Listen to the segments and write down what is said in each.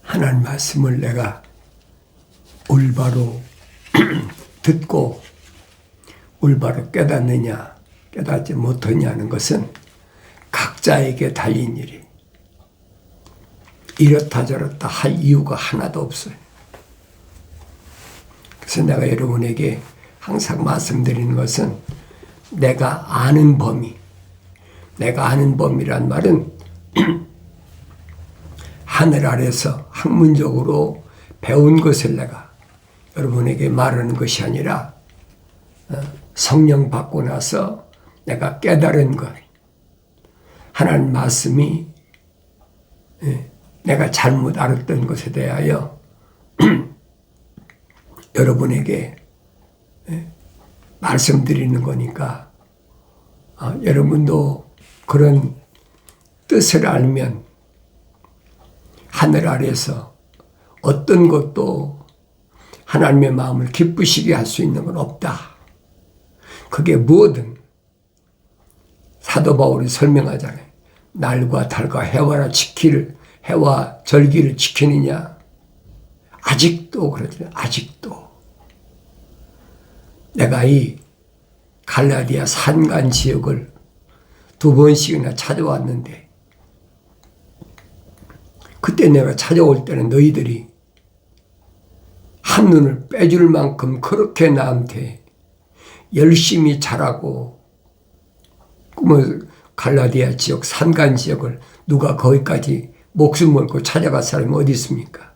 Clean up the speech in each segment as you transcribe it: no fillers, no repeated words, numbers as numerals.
하나님 말씀을 내가 올바로 듣고 올바로 깨닫느냐 깨닫지 못하냐는 것은 각자에게 달린 일이, 이렇다 저렇다 할 이유가 하나도 없어요. 그래서 내가 여러분에게 항상 말씀드리는 것은 내가 아는 범위, 내가 아는 범위란 말은 하늘 아래서 학문적으로 배운 것을 내가 여러분에게 말하는 것이 아니라 성령 받고 나서 내가 깨달은 것, 하나님 말씀이 내가 잘못 알았던 것에 대하여 여러분에게 말씀드리는 거니까 여러분도 그런 뜻을 알면 하늘 아래서 어떤 것도 하나님의 마음을 기쁘시게 할 수 있는 건 없다. 그게 뭐든 사도 바울이 설명하잖아요. 날과 달과 해와 절기를 지키느냐. 아직도 그러잖아요. 아직도. 내가 이 갈라디아 산간 지역을 2번씩이나 찾아왔는데, 그때 내가 찾아올 때는 너희들이 한눈을 빼줄 만큼 그렇게 나한테 열심히 자라고, 갈라디아 지역 산간 지역을 누가 거기까지 목숨 걸고 찾아갈 사람이 어디 있습니까?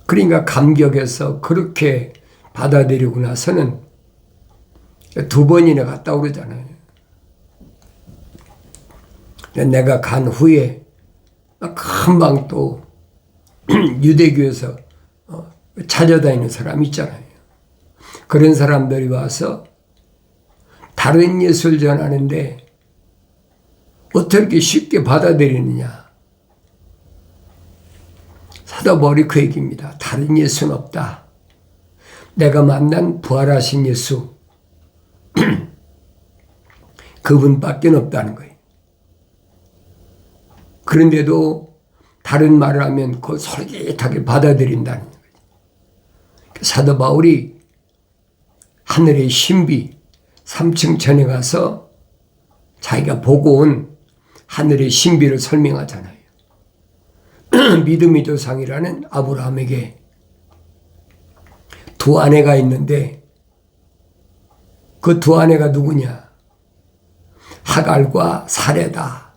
그러니까 감격해서 그렇게 받아들이고 나서는 2번이나 갔다 오르잖아요. 내가 간 후에 금방 또 유대교에서 찾아다니는 사람 있잖아요. 그런 사람들이 와서 다른 예수를 전하는데 어떻게 쉽게 받아들이느냐. 사도 바울이 그 얘기입니다. 다른 예수는 없다. 내가 만난 부활하신 예수, 그분밖에 없다는 거예요. 그런데도 다른 말을 하면 그걸 솔깃하게 받아들인다는 거예요. 사도 바울이 하늘의 신비 3층 전에 가서 자기가 보고 온 하늘의 신비를 설명하잖아요. 믿음의 조상이라는 아브라함에게 2 아내가 있는데 그 2 아내가 누구냐? 하갈과 사레다.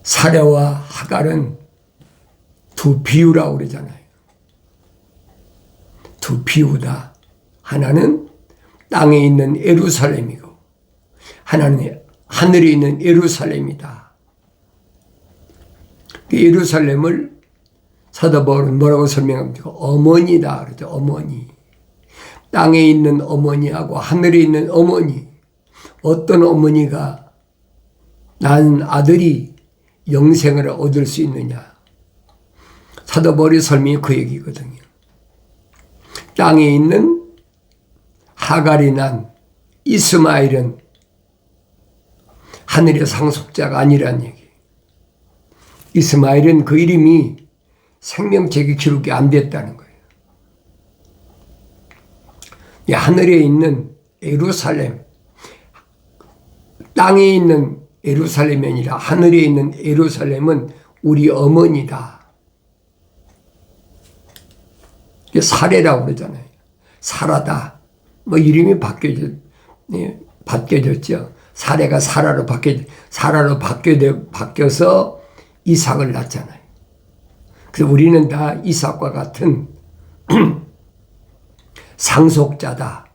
사레와 하갈은 2 비유라고 그러잖아요. 2 비유다. 하나는 땅에 있는 예루살렘이고 하나는 하늘에 있는 예루살렘이다. 그 예루살렘을 사도 바울은 뭐라고 설명합니까? 어머니다. 그러죠. 어머니. 땅에 있는 어머니하고 하늘에 있는 어머니. 어떤 어머니가 낳은 아들이 영생을 얻을 수 있느냐. 사도 바울의 설명이 그 얘기거든요. 땅에 있는 하갈이 난 이스마엘은 하늘의 상속자가 아니란 얘기. 이스마엘은 그 이름이 생명책에 기록이 안 됐다는 거예요. 하늘에 있는 예루살렘, 땅에 있는 예루살렘이 아니라 하늘에 있는 예루살렘은 우리 어머니다. 사레라고 그러잖아요. 사라다. 이름이 바뀌어졌죠. 사레가 사라로 바뀌어서 이삭을 낳잖아요. 그래서 우리는 다 이삭과 같은 상속자다.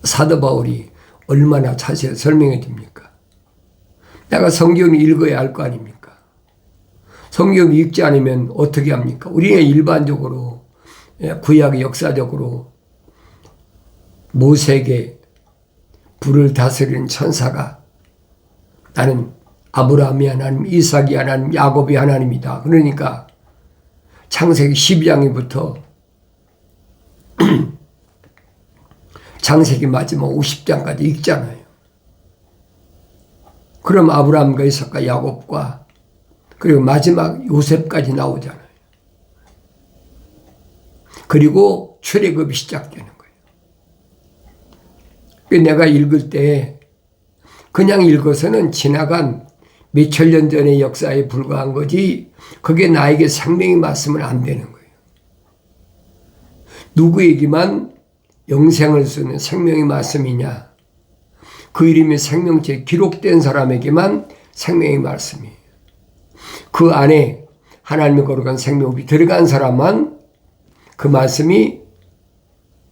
사도 바울이 얼마나 자세히 설명해 줍니까? 내가 성경을 읽어야 할 거 아닙니까? 성경을 읽지 않으면 어떻게 합니까? 우리는 일반적으로 구약 역사적으로 모세에게 불을 다스리는 천사가 나는 아브라함이 하나님, 이삭이 하나님, 야곱이 하나님이다. 그러니까 창세기 12장부터 창세기 마지막 50장까지 읽잖아요. 그럼 아브라함과 이삭과 야곱과 그리고 마지막 요셉까지 나오잖아요. 그리고 출애굽이 시작되는 거예요. 내가 읽을 때 그냥 읽어서는 지나간 몇천 년 전의 역사에 불과한 거지 그게 나에게 생명이 맞으면 안 되는 거예요. 누구에게만 영생을 쓰는 생명이 말씀이냐? 그 이름이 생명체에 기록된 사람에게만 생명의 말씀이에요. 그 안에 하나님의 거룩한 생명이 들어간 사람만 그 말씀이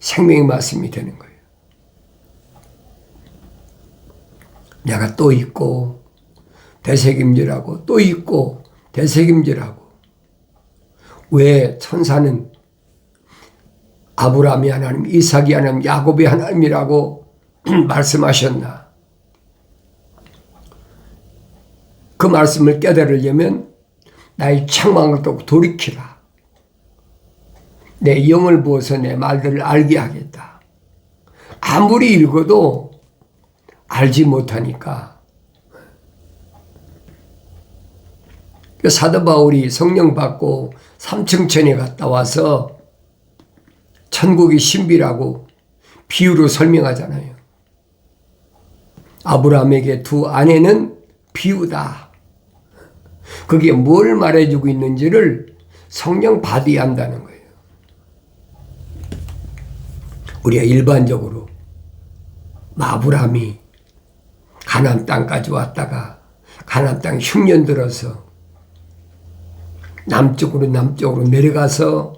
생명의 말씀이 되는 거예요. 내가 또 있고 되새김질하고 또 있고 되새김질하고 왜 천사는 아브라함이 하나님, 이삭이 하나님, 야곱이 하나님이라고 말씀하셨나? 그 말씀을 깨달으려면 나의 책망을 또 돌이키라. 내 영을 부어서 내 말들을 알게 하겠다. 아무리 읽어도 알지 못하니까. 사도 바울이 성령 받고 삼층천에 갔다 와서 천국이 신비라고 비유로 설명하잖아요. 아브라함에게 두 아내는 비유다. 그게 뭘 말해주고 있는지를 성령 받아야 한다는 거예요. 우리가 일반적으로 아브라함이 가나안 땅까지 왔다가 가나안 땅 흉년 들어서 남쪽으로 내려가서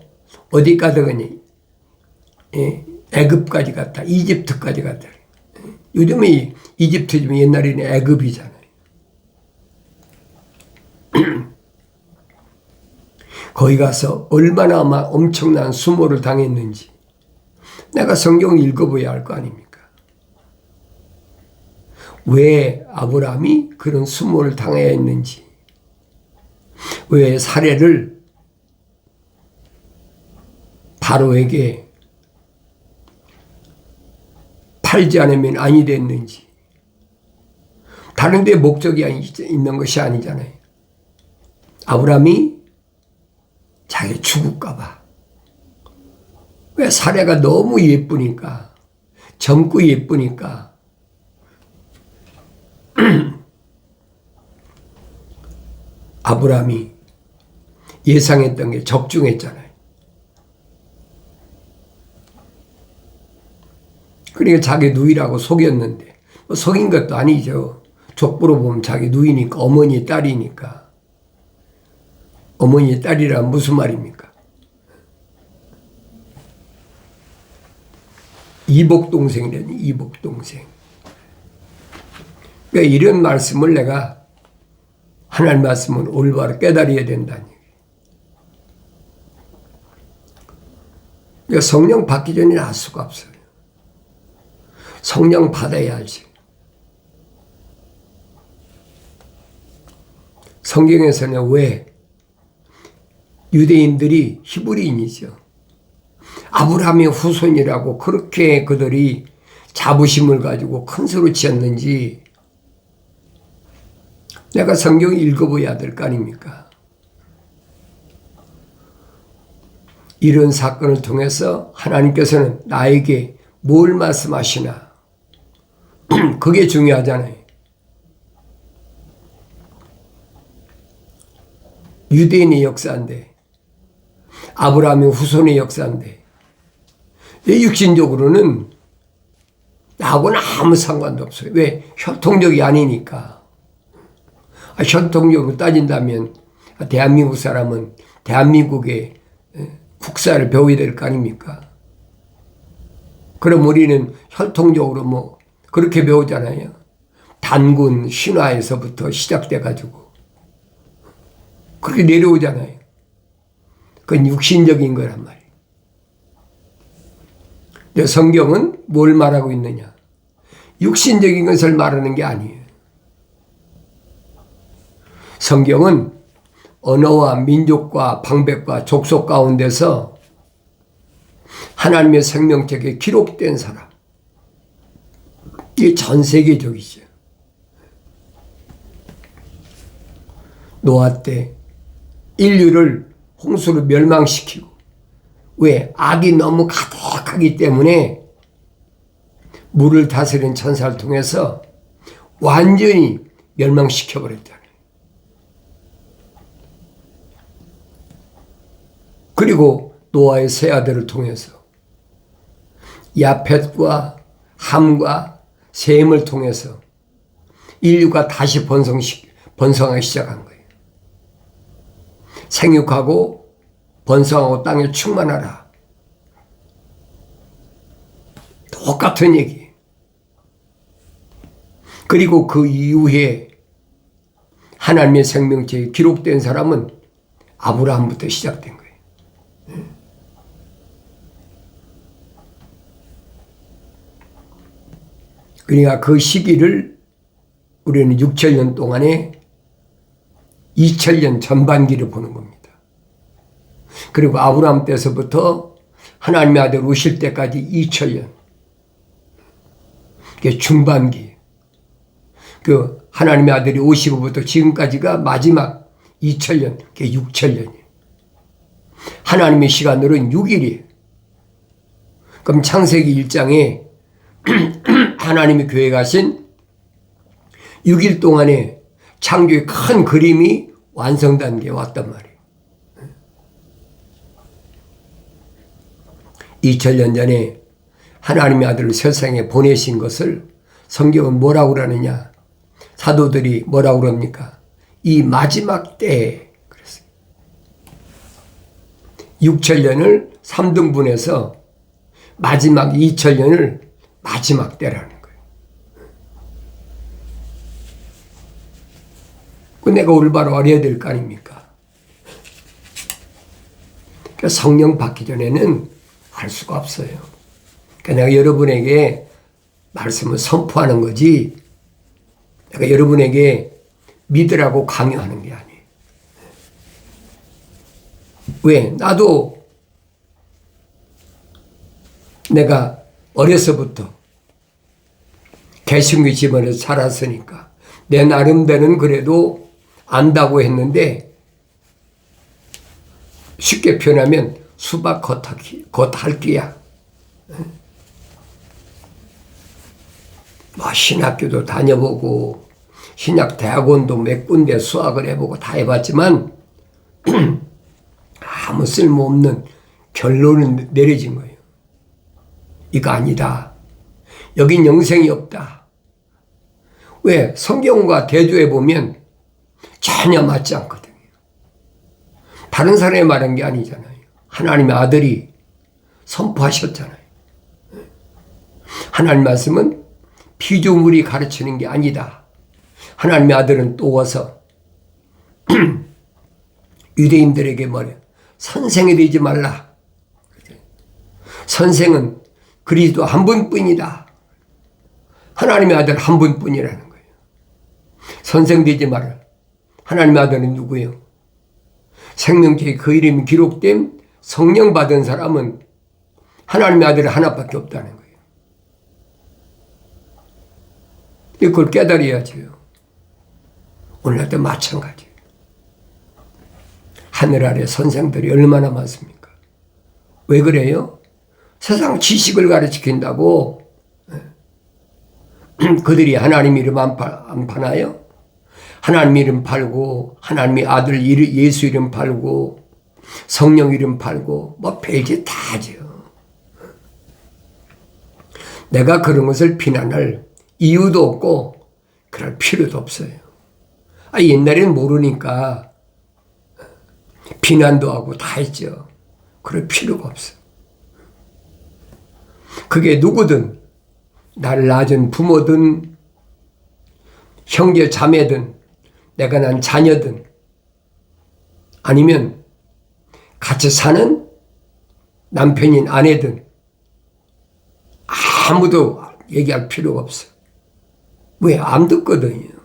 어디 가더니 애굽까지 갔다, 이집트까지 갔다. 요즘에 이집트지만 옛날에는 애굽이잖아요. 거기 가서 얼마나 엄청난 수모를 당했는지 내가 성경을 읽어봐야 할 거 아닙니까? 왜 아브라함이 그런 수모를 당해야 했는지, 왜 사례를 바로에게 팔지 않으면 아니 됐는지, 다른 데 목적이 있는 것이 아니잖아요. 아브라함이 자기 죽을까 봐. 왜 사례가 너무 예쁘니까, 젊고 예쁘니까 아브라함이 예상했던 게 적중했잖아요. 그러니까 자기 누이라고 속였는데 속인 것도 아니죠. 족보로 보면 자기 누이니까, 어머니의 딸이니까. 어머니의 딸이란 무슨 말입니까? 이복동생이라니, 이복동생. 그러니까 이런 말씀을 내가 하나님 말씀은 올바로 깨달아야 된다니. 그러니까 성령 받기 전에는 알 수가 없어요. 성령 받아야지. 성경에서는 왜 유대인들이 히브리인이죠. 아브라함의 후손이라고 그렇게 그들이 자부심을 가지고 큰 소리 치었는지 내가 성경을 읽어봐야 될 거 아닙니까? 이런 사건을 통해서 하나님께서는 나에게 뭘 말씀하시나? 그게 중요하잖아요. 유대인의 역사인데, 아브라함의 후손의 역사인데, 내 육신적으로는 나하고는 아무 상관도 없어요. 왜? 혈통적이 아니니까. 혈통적으로 따진다면 대한민국 사람은 대한민국의 국사를 배워야 될 거 아닙니까? 그럼 우리는 혈통적으로 그렇게 배우잖아요. 단군 신화에서부터 시작돼 가지고 그렇게 내려오잖아요. 그건 육신적인 거란 말이에요. 근데 성경은 뭘 말하고 있느냐? 육신적인 것을 말하는 게 아니에요. 성경은 언어와 민족과 방백과 족속 가운데서 하나님의 생명책에 기록된 사람, 이게 전 세계적이죠. 노아 때 인류를 홍수로 멸망시키고, 왜? 악이 너무 가득하기 때문에 물을 다스리는 천사를 통해서 완전히 멸망시켜버렸잖아요. 그리고 노아의 세 아들을 통해서 야펫과 함과 셈을 통해서 인류가 다시 번성하기 시작한 거예요. 생육하고 번성하고 땅에 충만하라. 똑같은 얘기. 그리고 그 이후에 하나님의 생명체에 기록된 사람은 아브라함부터 시작된 거예요. 그러니까 그 시기를 우리는 6천년 동안에 2000년 전반기를 보는 겁니다. 그리고 아브라함 때서부터 하나님의 아들 오실 때까지 2000년. 그게 중반기. 그 하나님의 아들이 오시고부터 지금까지가 마지막 2000년. 그게 6000년이에요. 하나님의 시간으로는 6일이에요. 그럼 창세기 1장에 하나님이 계획하신 6일 동안에 창조의 큰 그림이 완성된 게 왔단 말이에요. 2000년 전에 하나님의 아들을 세상에 보내신 것을 성경은 뭐라고 그러느냐? 사도들이 뭐라고 그럽니까? 이 마지막 때에 그랬어요. 6000년을 3등분해서 마지막 2000년을 마지막 때라는 거예요. 그 내가 올바로 알아야 될 거 아닙니까? 그러니까 성령 받기 전에는 알 수가 없어요. 그러니까 내가 여러분에게 말씀을 선포하는 거지, 내가 여러분에게 믿으라고 강요하는 게 아니에요. 왜? 나도 내가 어려서부터 개신교 집안에서 자랐으니까 내 나름대로는 그래도 안다고 했는데, 쉽게 표현하면 수박 겉핥기야. 뭐 신학교도 다녀보고 신학 대학원도 몇 군데 수학을 해보고 다 해봤지만 아무 쓸모없는 결론을 내려진 거예요. 이거 아니다. 여긴 영생이 없다. 왜? 성경과 대조해 보면 전혀 맞지 않거든요. 다른 사람이 말한 게 아니잖아요. 하나님의 아들이 선포하셨잖아요. 하나님 말씀은 피조물이 가르치는 게 아니다. 하나님의 아들은 또 와서 유대인들에게 뭐래? 선생이 되지 말라. 선생은 그리스도 한 분뿐이다. 하나님의 아들 한 분뿐이라는 거예요. 선생 되지 말라. 하나님의 아들은 누구예요? 생명책에 그 이름이 기록된 성령 받은 사람은 하나님의 아들이 하나밖에 없다는 거예요. 이걸 깨달아야죠. 오늘날도 마찬가지예요. 하늘 아래 선생들이 얼마나 많습니까? 왜 그래요? 세상 지식을 가르치킨다고 그들이 하나님 이름 안 파나요? 하나님 이름 팔고 하나님의 아들 예수 이름 팔고 성령 이름 팔고 뭐 별짓 다 하죠. 내가 그런 것을 비난할 이유도 없고 그럴 필요도 없어요. 옛날에는 모르니까 비난도 하고 다 했죠. 그럴 필요가 없어. 그게 누구든 나를 낳은 부모든 형제 자매든 내가 난 자녀든 아니면 같이 사는 남편인 아내든 아무도 얘기할 필요가 없어. 왜? 안 듣거든요.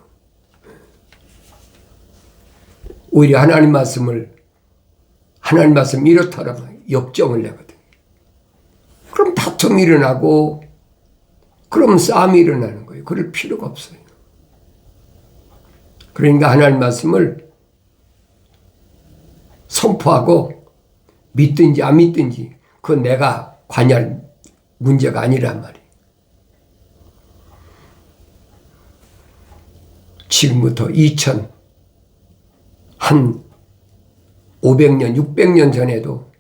오히려 하나님 말씀 이렇다라면 역정을 내거든요. 그럼 다툼이 일어나고 그럼 싸움이 일어나는 거예요. 그럴 필요가 없어요. 그러니까 하나님 말씀을 선포하고 믿든지 안 믿든지 그건 내가 관여할 문제가 아니란 말이에요. 지금부터 한 500년, 600년 전에도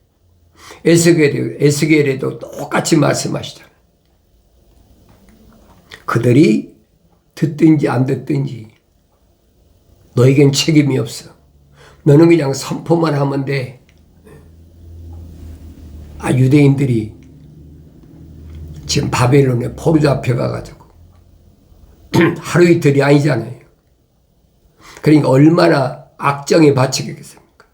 에스겔에도 똑같이 말씀하시잖아요. 그들이 듣든지 안 듣든지 너에겐 책임이 없어. 너는 그냥 선포만 하면 돼. 유대인들이 지금 바벨론에 포로 잡혀가가지고 하루 이틀이 아니잖아요. 그러니까 얼마나 악정에 바치겠습니까?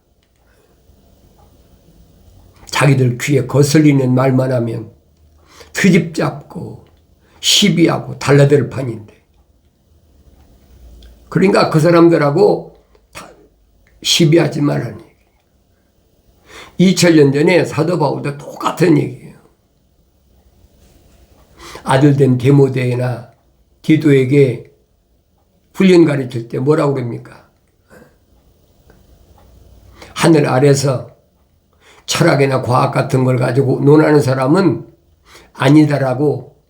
자기들 귀에 거슬리는 말만 하면 트집 잡고 시비하고 달라들 판인데, 그러니까 그 사람들하고 시비하지 말라는 얘기예요. 2000년 전에 사도 바울도 똑같은 얘기예요. 아들 된 디모데나 디도에게 훈련 가르칠 때 뭐라고 그럽니까? 하늘 아래서 철학이나 과학 같은 걸 가지고 논하는 사람은 아니다라고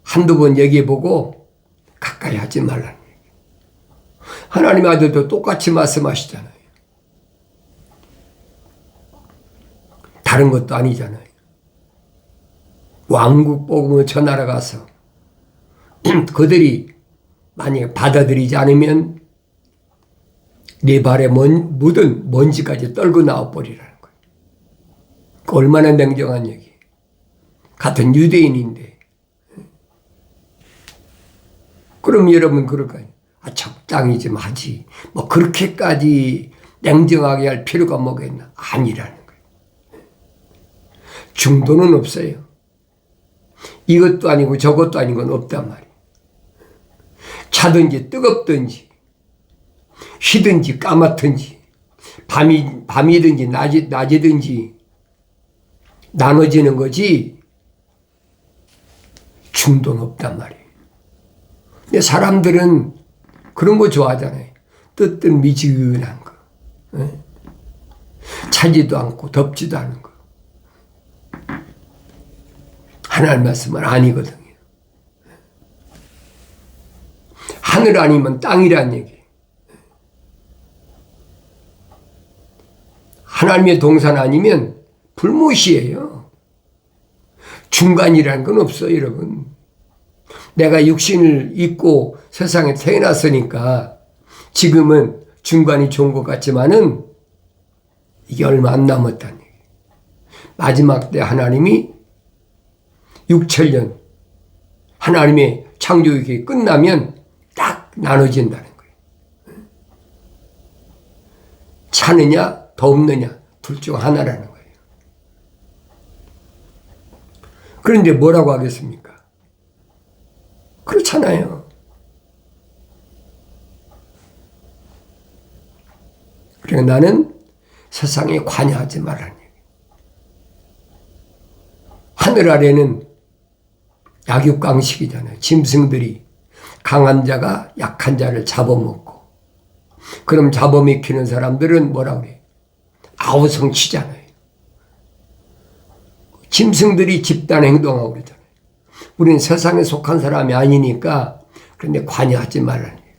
한두 번 얘기해보고 가까이 하지 말라는 얘기예요. 하나님의 아들도 똑같이 말씀하시잖아요. 다른 것도 아니잖아요. 왕국 복음을 전하러 가서 그들이 만약에 받아들이지 않으면 네 발에 묻은 먼지까지 떨고 나와버리라는 거예요. 그 얼마나 냉정한 얘기예요. 같은 유대인인데. 그럼 여러분 그럴까요? 적당히 좀 하지. 뭐 그렇게까지 냉정하게 할 필요가 뭐겠나? 아니라는 거예요. 중도는 없어요. 이것도 아니고 저것도 아닌 건 없단 말이에요. 차든지 뜨겁든지 쉬든지 까맣든지 밤이든지 낮이든지 나눠지는 거지 중도는 없단 말이에요. 근데 사람들은 그런 거 좋아하잖아요. 뜨뜻미지근한 거. 차지도 않고 덥지도 않은 거. 하나님 말씀은 아니거든요. 하늘 아니면 땅이란 얘기예요. 하나님의 동산 아니면 불못이에요. 중간이라는 건 없어요, 여러분. 내가 육신을 입고 세상에 태어났으니까 지금은 중간이 좋은 것 같지만은 이게 얼마 안 남았다는 얘기예요. 마지막 때 하나님이 6천년 하나님의 창조육이 끝나면 딱 나눠진다는 거예요. 차느냐 덥느냐 둘 중 하나라는 거예요. 그런데 뭐라고 하겠습니까? 그렇잖아요. 그러니까 나는 세상에 관여하지 말라는 얘기예요. 하늘 아래는 약육강식이잖아요. 짐승들이 강한 자가 약한 자를 잡아먹고, 그럼 잡아먹히는 사람들은 뭐라고 그래요? 아우성치잖아요. 짐승들이 집단 행동하고 그러잖아요. 우리는 세상에 속한 사람이 아니니까 그런데 관여하지 말라는 얘기예요.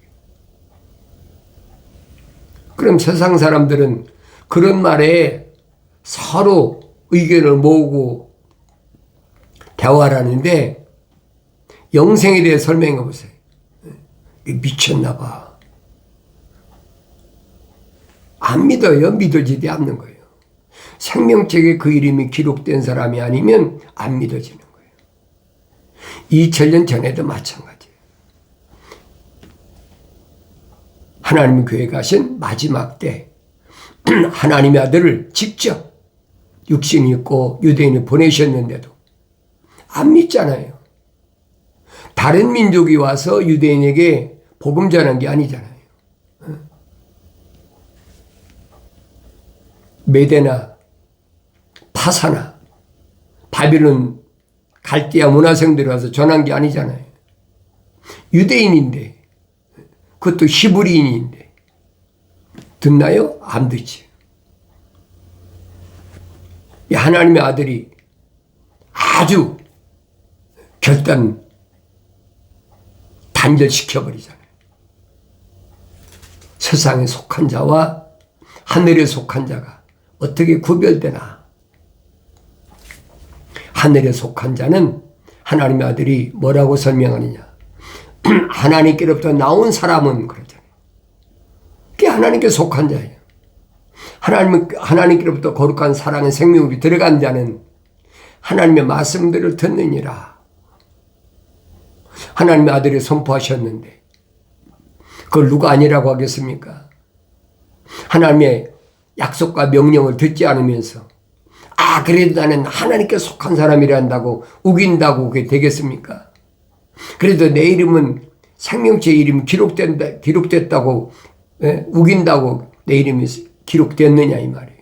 그럼 세상 사람들은 그런 말에 서로 의견을 모으고 대화를 하는데 영생에 대해 설명해 보세요. 미쳤나 봐. 안 믿어요. 믿어지지 않는 거예요. 생명책에 그 이름이 기록된 사람이 아니면 안 믿어지는 거예요. 2000년 전에도 마찬가지예요. 하나님 교회에 가신 마지막 때 하나님의 아들을 직접 육신이 있고 유대인이 보내셨는데도 안 믿잖아요. 다른 민족이 와서 유대인에게 복음 전한 게 아니잖아요. 메대나 파사나 바빌론 갈대아 문화생들이 와서 전한 게 아니잖아요. 유대인인데, 그것도 히브리인인데 듣나요? 안 듣지. 이 하나님의 아들이 아주 결단 단절시켜버리잖아요. 세상에 속한 자와 하늘에 속한 자가 어떻게 구별되나? 하늘에 속한 자는 하나님의 아들이 뭐라고 설명하느냐? 하나님께로부터 나온 사람은 그러잖아요. 그게 하나님께 속한 자예요. 하나님께로부터 거룩한 사랑의 생명이 들어간 자는 하나님의 말씀들을 듣느니라. 하나님의 아들이 선포하셨는데 그걸 누가 아니라고 하겠습니까? 하나님의 약속과 명령을 듣지 않으면서 그래도 나는 하나님께 속한 사람이라 한다고 우긴다고 그게 되겠습니까? 그래도 내 이름은 생명체의 이름이 기록됐다고 우긴다고 내 이름이 기록됐느냐 이 말이에요.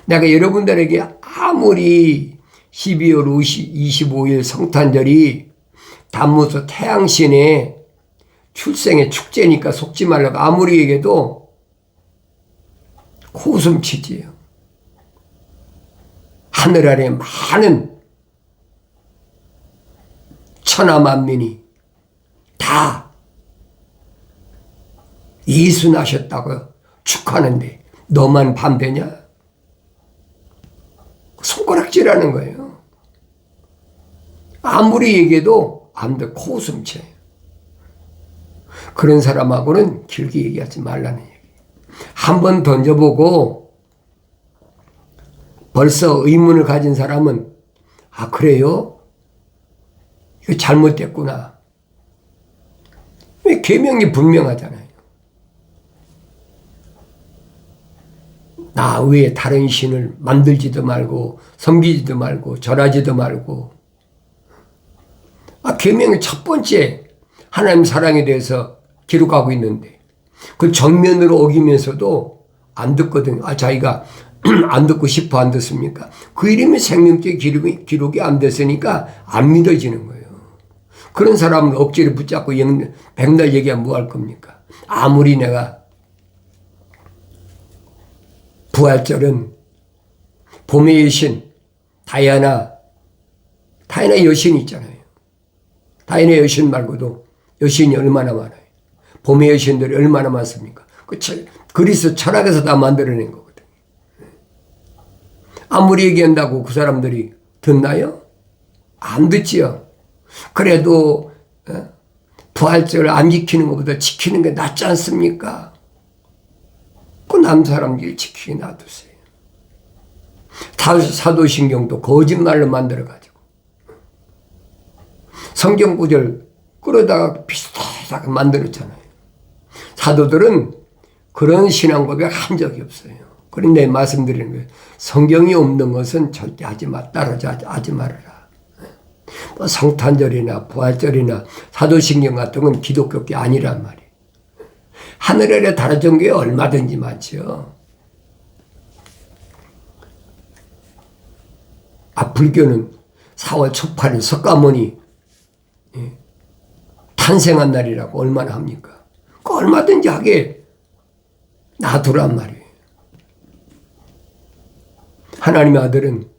내가 여러분들에게 아무리 12월 25일 성탄절이 담무서 태양신의 출생의 축제니까 속지 말라고 아무리 얘기해도 코웃음 치지요. 하늘 아래 많은 천하 만민이 다 예수 나셨다고 축하하는데 너만 밤되냐? 손가락질하는 거예요. 아무리 얘기해도 아무도 코웃음 쳐요. 그런 사람하고는 길게 얘기하지 말라는 얘기. 한번 던져보고 벌써 의문을 가진 사람은 그래요? 이거 잘못됐구나. 왜 계명이 분명하잖아요. 나 외에 다른 신을 만들지도 말고 섬기지도 말고 절하지도 말고. 계명의 첫 번째 하나님 사랑에 대해서 기록하고 있는데 그 정면으로 어기면서도 안 듣거든요. 자기가 안 듣고 싶어 안 듣습니까? 그 이름이 생명체 기록이 안 됐으니까 안 믿어지는 거예요. 그런 사람은 억지로 붙잡고 백날 얘기하면 뭐 할 겁니까? 아무리 내가 부활절은 봄의 여신 다이아나 여신이 있잖아요. 다이아나 여신 말고도 여신이 얼마나 많아요. 봄의 여신들이 얼마나 많습니까? 그리스 철학에서 다 만들어낸 거거든요. 아무리 얘기한다고 그 사람들이 듣나요? 안 듣지요. 그래도 부활절을 안 지키는 것보다 지키는 게 낫지 않습니까? 그 남 사람들이 지키게 놔두세요. 사도신경도 거짓말로 만들어가지고 성경 구절 끌어다가 비슷하게 만들었잖아요. 사도들은 그런 신앙 고백 한 적이 없어요. 그런데 말씀드리는 거예요. 성경이 없는 것은 절대 따라하지 말아라. 성탄절이나 부활절이나 사도신경 같은 건 기독교계 아니란 말이에요. 하늘 아래 다른 종교에 얼마든지 많죠. 불교는 4월 초 8일 석가모니 탄생한 날이라고 얼마나 합니까? 그 얼마든지 하게 놔두란 말이에요. 하나님의 아들은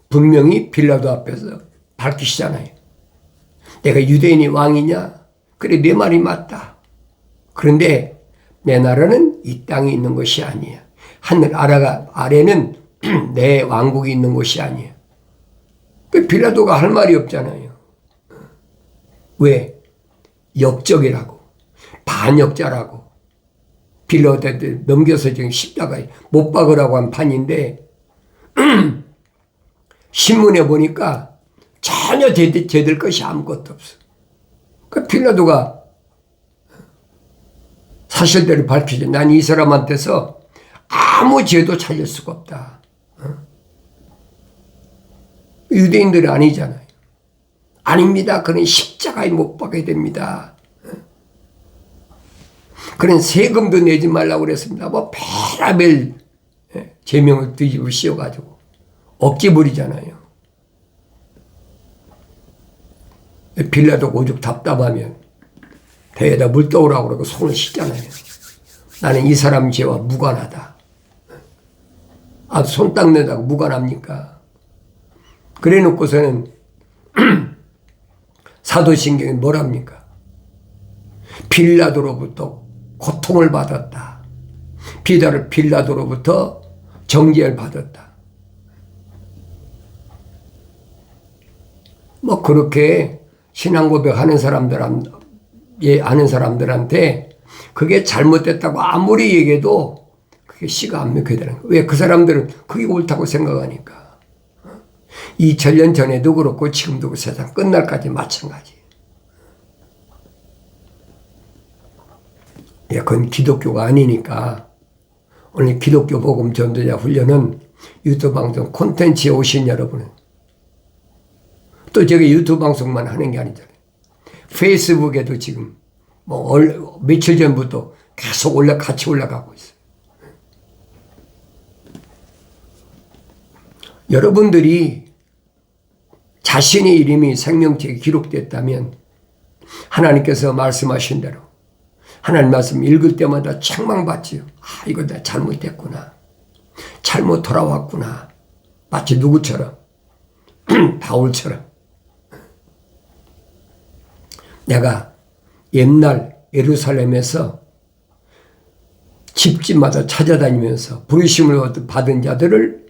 분명히 빌라도 앞에서 밝히시잖아요. 내가 유대인이 왕이냐? 그래, 내 말이 맞다. 그런데 내 나라는 이 땅에 있는 것이 아니야. 하늘 아래는 내 왕국이 있는 것이 아니야. 빌라도가 할 말이 없잖아요. 왜? 역적이라고. 반역자라고. 빌라도한테 넘겨서 지금 십자가에 못 박으라고 한 판인데 신문에 보니까 전혀 제될 것이 아무것도 없어. 빌라도가 사실대로 밝히죠. 난 이 사람한테서 아무 죄도 찾을 수가 없다. 유대인들이 아니잖아요. 아닙니다. 그는 십자가에 못 박아야 됩니다. 그는 세금도 내지 말라고 그랬습니다. 별의별 제명을 뒤집어 씌워가지고 억지 부리잖아요. 빌라도 오죽 답답하면 배에다 물 떠오라고 그러고 손을 씻잖아요. 나는 이 사람 죄와 무관하다. 아, 손 닦는다고 무관합니까? 그래 놓고서는 사도신경이 뭐랍니까? 빌라도로부터 고통을 받았다. 빌라도로부터 정죄를 받았다. 뭐 그렇게 신앙 고백하는 아는 사람들한테 그게 잘못됐다고 아무리 얘기해도 그게 씨가 안 먹혀야 되는 거예요. 왜? 그 사람들은 그게 옳다고 생각하니까. 2000년 전에도 그렇고 지금도 그 세상 끝날까지 마찬가지. 예, 그건 기독교가 아니니까 오늘 기독교 복음 전도자 훈련은 유튜브 방송 콘텐츠에 오신 여러분은 또 제가 유튜브 방송만 하는 게 아니잖아요. 페이스북에도 지금 뭐 며칠 전부터 계속 같이 올라가고 있어요. 여러분들이 자신의 이름이 생명책에 기록됐다면 하나님께서 말씀하신 대로 하나님 말씀 읽을 때마다 책망받지요. 아, 이거 내가 잘못됐구나. 잘못 돌아왔구나. 마치 누구처럼? 바울처럼. 내가 옛날 예루살렘에서 집집마다 찾아다니면서 부르심을 받은 자들을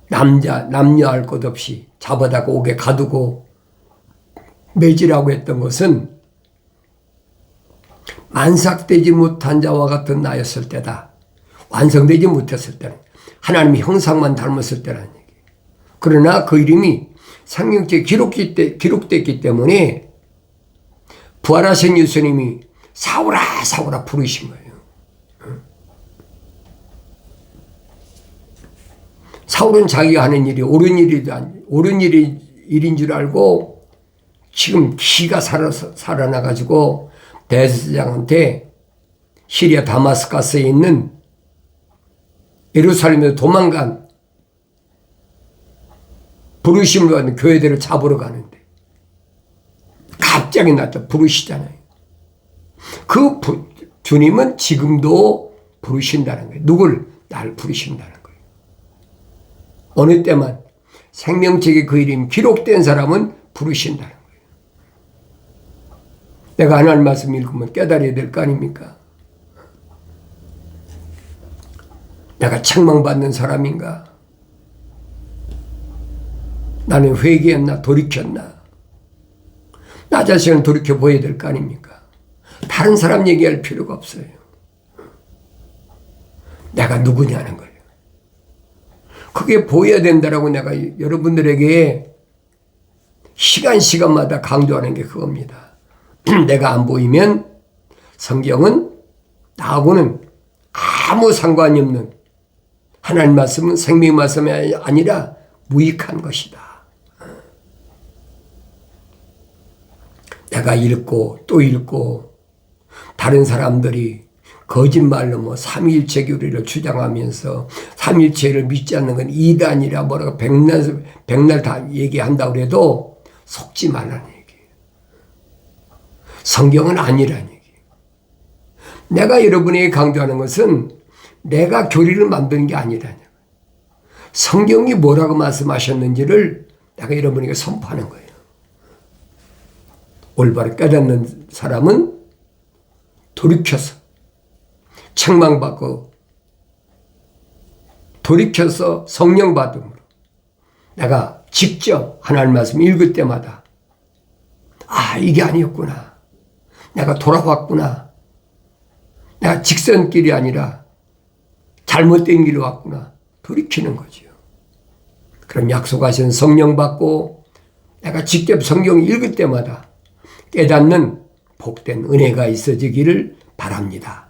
남녀할 것 없이 잡아다가 옥에 가두고 매질하고 했던 것은 만삭되지 못한 자와 같은 나였을 때다. 완성되지 못했을 때는. 하나님의 형상만 닮았을 때라는 얘기예요. 그러나 그 이름이 생명책에 기록됐기 때문에 부활하신 예수님이 사오라 사오라 부르신 거예요. 사울은 자기가 하는 일이 옳은 일인 줄 알고 지금 기가 살아나가지고 대제사장한테 시리아 다마스커스에 있는 예루살렘에서 도망간 부르심을 받은 교회들을 잡으러 가는데 갑자기 나타나 부르시잖아요. 그 주님은 지금도 부르신다는 거예요. 누굴? 날 부르신다는 거예요. 어느 때만 생명책에 그 이름 기록된 사람은 부르신다는 거예요. 내가 하나님 말씀 읽으면 깨달아야 될 거 아닙니까? 내가 책망받는 사람인가? 나는 회개했나? 돌이켰나? 나 자신을 돌이켜보아야 될 거 아닙니까? 다른 사람 얘기할 필요가 없어요. 내가 누구냐는 거예요. 그게 보여야 된다라고 내가 여러분들에게 시간마다 강조하는 게 그겁니다. 내가 안 보이면 성경은 나하고는 아무 상관이 없는 하나님 말씀은 생명 말씀이 아니라 무익한 것이다. 내가 읽고 또 읽고 다른 사람들이 거짓말로 뭐 삼위일체 교리를 주장하면서 삼위일체를 믿지 않는 건 이단이라 뭐라고 백날 다 얘기한다고 해도 속지 말라는 얘기예요. 성경은 아니라는 얘기예요. 내가 여러분에게 강조하는 것은 내가 교리를 만드는 게 아니라는 거예요. 성경이 뭐라고 말씀하셨는지를 내가 여러분에게 선포하는 거예요. 올바로 깨닫는 사람은 돌이켜서 책망받고 돌이켜서 성령 받음으로 내가 직접 하나님 말씀 읽을 때마다 아, 이게 아니었구나. 내가 돌아왔구나. 내가 직선길이 아니라 잘못된 길로 왔구나. 돌이키는 거죠. 그럼 약속하신 성령 받고 내가 직접 성경 읽을 때마다 깨닫는 복된 은혜가 있어지기를 바랍니다.